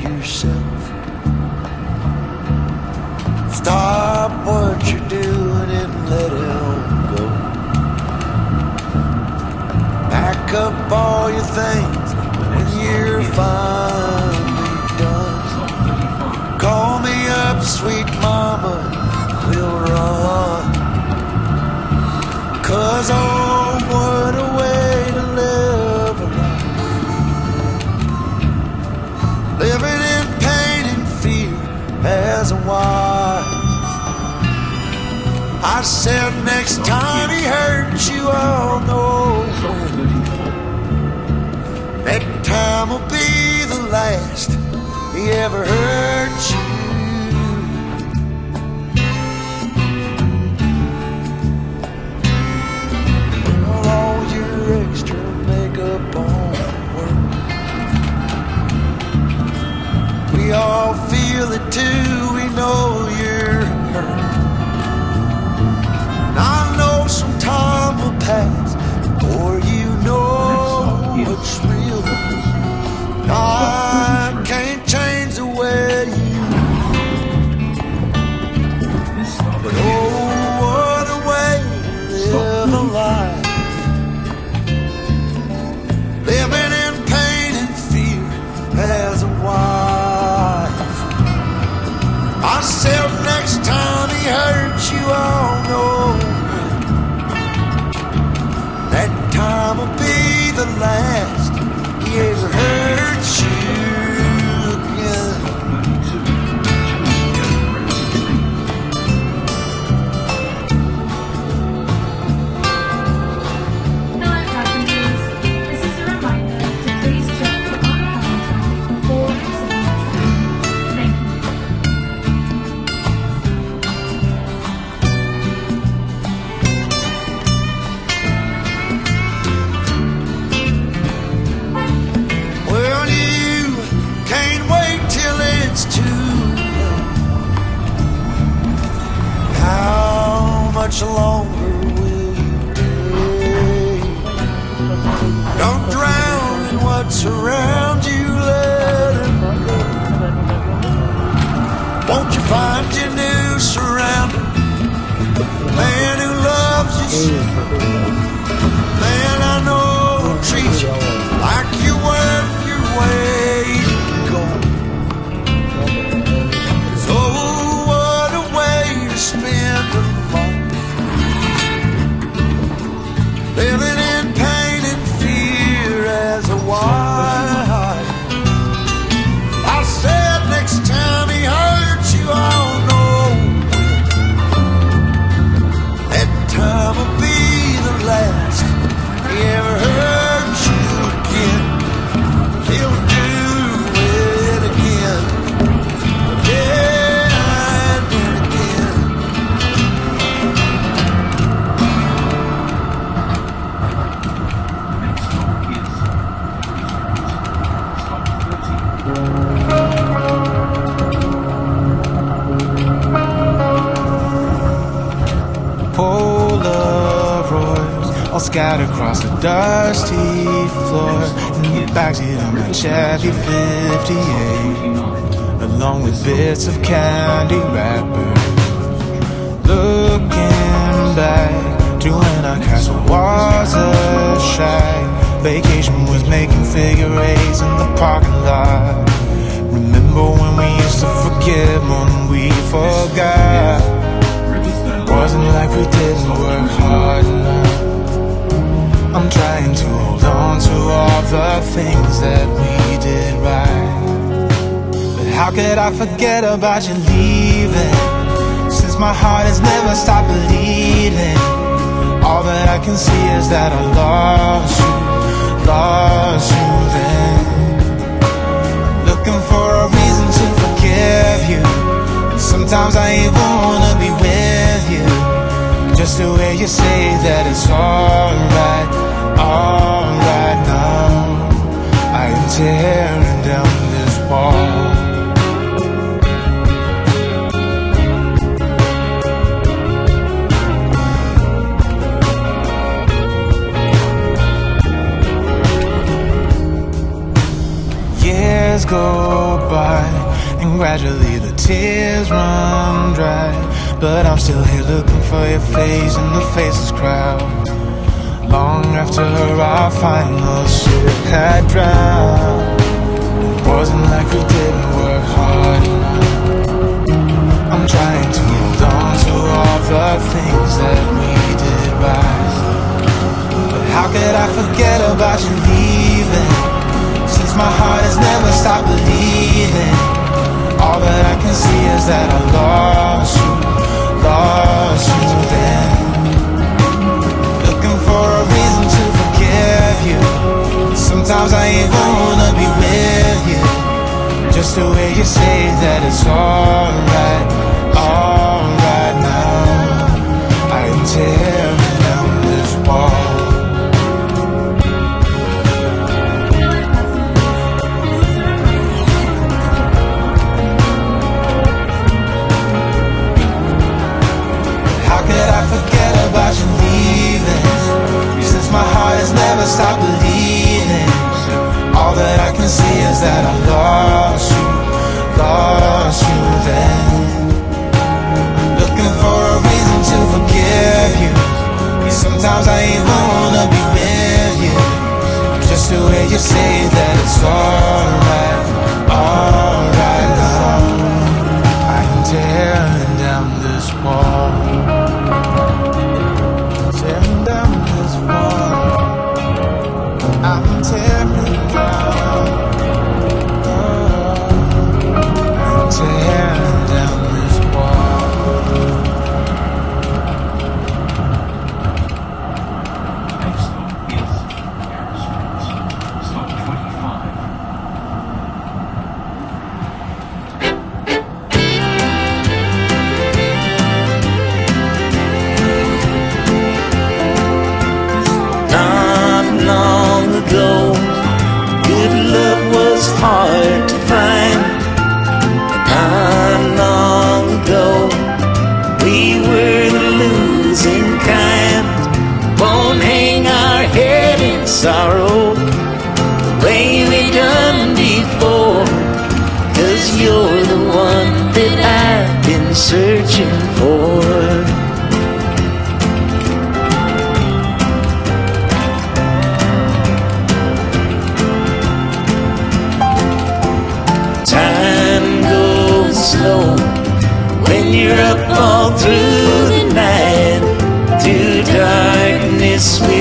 yourself. Stop what you're doing and let him go. Pack up all your things when you're finally done. Call me up, sweet mama, we'll run. 'Cause oh, what a way to live a life. Living in pain and fear as a wife. I said next time he hurts you, I'll know that time will be the last he ever hurt you. All your extra makeup on work. We all feel it too, we know you're hurt. And I know some time will pass before you know what's real. I can't change the way you feel. But oh, what a way to live a life. Living in pain and fear as a wife. I said next time he hurts you, I'll know that time will be the last he ever hurt you again. Hello, passengers. This is a reminder to please check for oncoming traffic before exiting the train. Thank you. Well, you can't wait till it's too late. How much longer will you take? Don't drown in what's around you, let it go. Won't you find your new surrounding? The man who loves you so. Man I know will treat you like you're worth your weight in gold. 'Cause oh, what a way to spend a life. Living in pain and fear as a wife. I said next time he hurts you, I'll know that time will be the last he ever hurt you again. He'll do it again, again and again. Polaroids all scattered across the dusty floor. In the backseat of my Chevy 58, along with bits of candy wrappers. Looking back to when our castle was a shack. Vacation was making figure eights in the parking lot. Remember when we used to forgive more than we forgot? Wasn't like we didn't work hard enough. I'm trying to hold on to all the things that we did right. But how could I forget about you leaving? Since my heart has never stopped bleeding. All that I can see is that I lost you then. Looking for a reason to forgive you. And sometimes I even wanna be with you, just to hear you say that it's alright now. I am tearing down this wall. go by, and gradually the tears run dry. But I'm still here looking for your face in the faceless crowd. Long after our final ship had drowned, it wasn't like we didn't work hard enough. I'm trying to hold on to all the things that we did right. But how could I forget about you leaving? Since my heart has never stopped believing, all that I can see is that I lost you then. Looking for a reason to forgive you. Sometimes I even wanna be with you, just the way you say that it's alright now. I am tearing down this wall. How could I forget about you leaving? Since my heart has never stopped believing, all that I can see is that I lost you then. Looking for a reason to forgive you. Sometimes I even wanna be with you, just the way you say that it's alright now. I'm tearing down this wall, tearing down this wall. I'm tearing down, I'm tearing down this wall. Next stop is Harrisburg. Stop 25. Not long ago, good love was hard to find. Not long ago, we were the losing kind. Won't hang our head in sorrow the way we done before, 'cause you're the one that I've been searching for. Time goes slow when you're up all through the night. Through darkness we